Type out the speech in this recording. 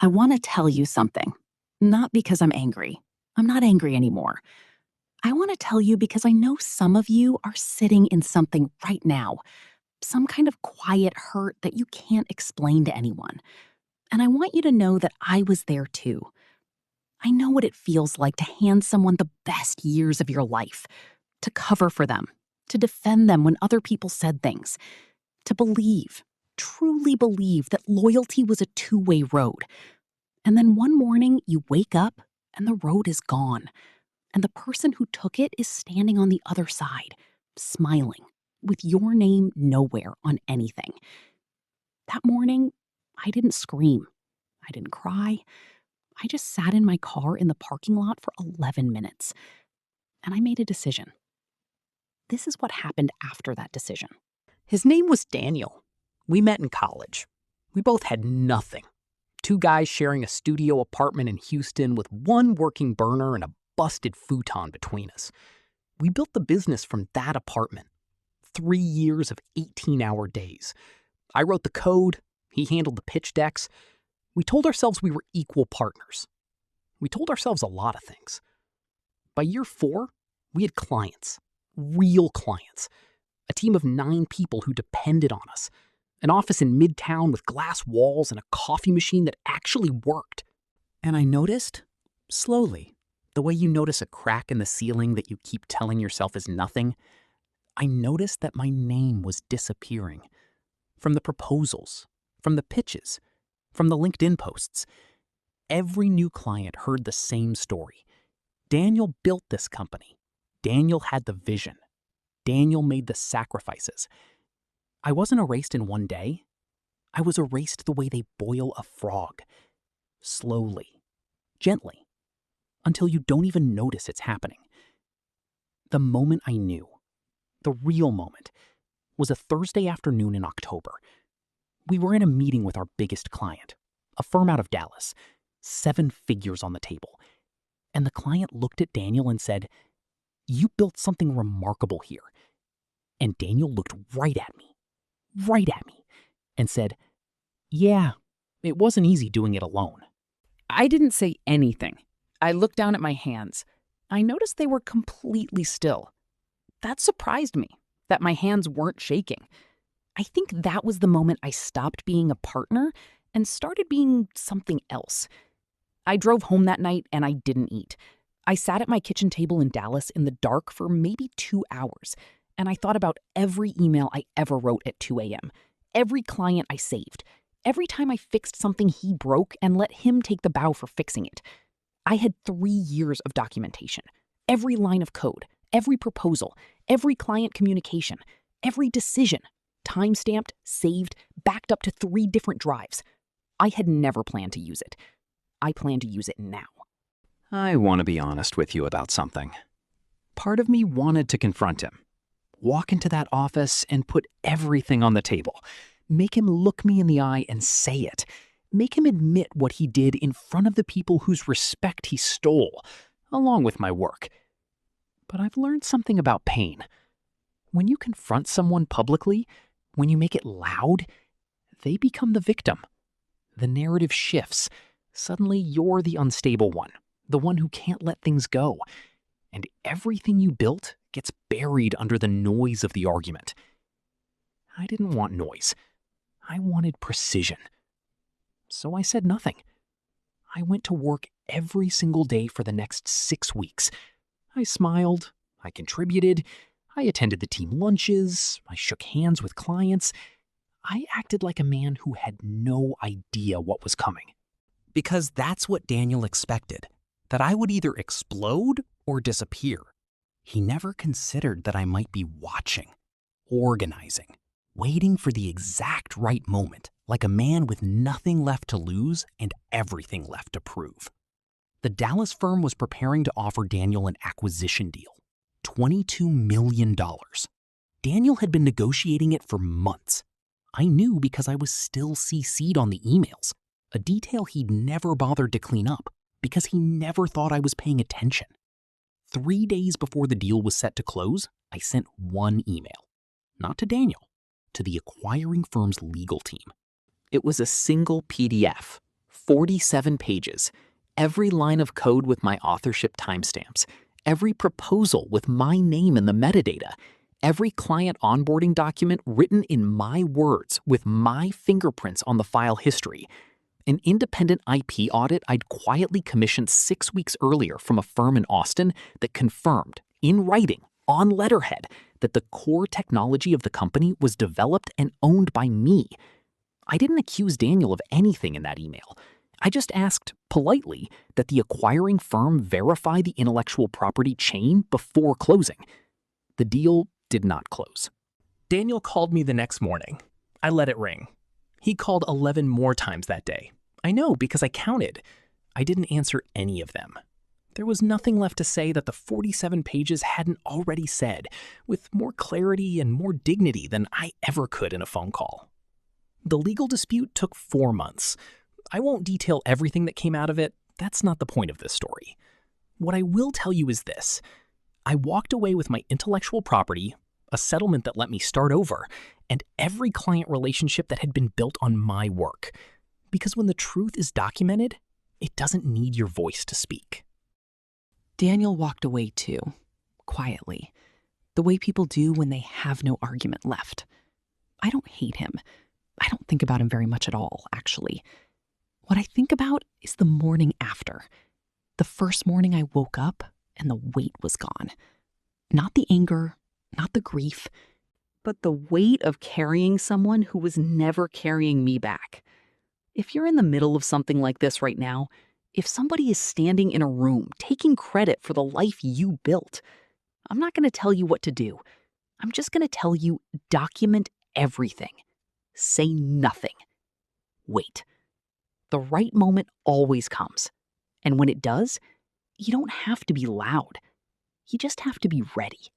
I want to tell you something. Not because I'm angry. I'm not angry anymore. I want to tell you because I know some of you are sitting in something right now, some kind of quiet hurt that you can't explain to anyone. And I want you to know that I was there too. I know what it feels like to hand someone the best years of your life, to cover for them, to defend them when other people said things, to believe, truly believe that loyalty was a two-way road. And then one morning you wake up and the road is gone. And the person who took it is standing on the other side, smiling, with your name nowhere on anything. That morning, I didn't scream. I didn't cry. I just sat in my car in the parking lot for 11 minutes. And I made a decision. This is what happened after that decision. His name was Daniel. We met in college. We both had nothing. Two guys sharing a studio apartment in Houston with one working burner and a busted futon between us. We built the business from that apartment. 3 years of 18-hour days. I wrote the code. He handled the pitch decks. We told ourselves we were equal partners. We told ourselves a lot of things. By year 4, we had clients. Real clients. A team of 9 people who depended on us. An office in Midtown with glass walls and a coffee machine that actually worked. And I noticed, slowly, the way you notice a crack in the ceiling that you keep telling yourself is nothing, I noticed that my name was disappearing. From the proposals, from the pitches, from the LinkedIn posts. Every new client heard the same story. Daniel built this company. Daniel had the vision. Daniel made the sacrifices. I wasn't erased in one day. I was erased the way they boil a frog. Slowly, gently, until you don't even notice it's happening. The moment I knew, the real moment, was a Thursday afternoon in October. We were in a meeting with our biggest client, a firm out of Dallas, 7 figures on the table. And the client looked at Daniel and said, "You built something remarkable here." And Daniel looked right at me, and said, "Yeah, it wasn't easy doing it alone." I didn't say anything. I looked down at my hands. I noticed they were completely still. That surprised me, that my hands weren't shaking. I think that was the moment I stopped being a partner and started being something else. I drove home that night and I didn't eat. I sat at my kitchen table in Dallas in the dark for maybe 2 hours, and I thought about every email I ever wrote at 2 a.m., every client I saved, every time I fixed something he broke and let him take the bow for fixing it. I had 3 years of documentation, every line of code, every proposal, every client communication, every decision, time-stamped, saved, backed up to 3 different drives. I had never planned to use it. I plan to use it now. I want to be honest with you about something. Part of me wanted to confront him. Walk into that office and put everything on the table. Make him look me in the eye and say it. Make him admit what he did in front of the people whose respect he stole, along with my work. But I've learned something about pain. When you confront someone publicly, when you make it loud, they become the victim. The narrative shifts. Suddenly you're the unstable one, the one who can't let things go. And everything you built gets buried under the noise of the argument. I didn't want noise. I wanted precision. So I said nothing. I went to work every single day for the next 6 weeks. I smiled. I contributed. I attended the team lunches. I shook hands with clients. I acted like a man who had no idea what was coming. Because that's what Daniel expected, that I would either explode or disappear. He never considered that I might be watching, organizing, waiting for the exact right moment, like a man with nothing left to lose and everything left to prove. The Dallas firm was preparing to offer Daniel an acquisition deal, $22 million. Daniel had been negotiating it for months. I knew because I was still CC'd on the emails, a detail he'd never bothered to clean up because he never thought I was paying attention. 3 days before the deal was set to close, I sent one email, not to Daniel, to the acquiring firm's legal team. It was a single PDF, 47 pages, every line of code with my authorship timestamps, every proposal with my name in the metadata, every client onboarding document written in my words with my fingerprints on the file history, an independent IP audit I'd quietly commissioned 6 weeks earlier from a firm in Austin that confirmed, in writing, on letterhead, that the core technology of the company was developed and owned by me. I didn't accuse Daniel of anything in that email. I just asked, politely, that the acquiring firm verify the intellectual property chain before closing. The deal did not close. Daniel called me the next morning. I let it ring. He called 11 more times that day. I know because I counted. I didn't answer any of them. There was nothing left to say that the 47 pages hadn't already said, with more clarity and more dignity than I ever could in a phone call. The legal dispute took 4 months. I won't detail everything that came out of it. That's not the point of this story. What I will tell you is this. I walked away with my intellectual property, a settlement that let me start over, and every client relationship that had been built on my work. Because when the truth is documented, it doesn't need your voice to speak. Daniel walked away too, quietly, the way people do when they have no argument left. I don't hate him. I don't think about him very much at all, actually. What I think about is the morning after. The first morning I woke up and the weight was gone. Not the anger, not the grief, but the weight of carrying someone who was never carrying me back. If you're in the middle of something like this right now, if somebody is standing in a room taking credit for the life you built, I'm not going to tell you what to do. I'm just going to tell you, document everything. Say nothing. Wait. The right moment always comes. And when it does, you don't have to be loud. You just have to be ready.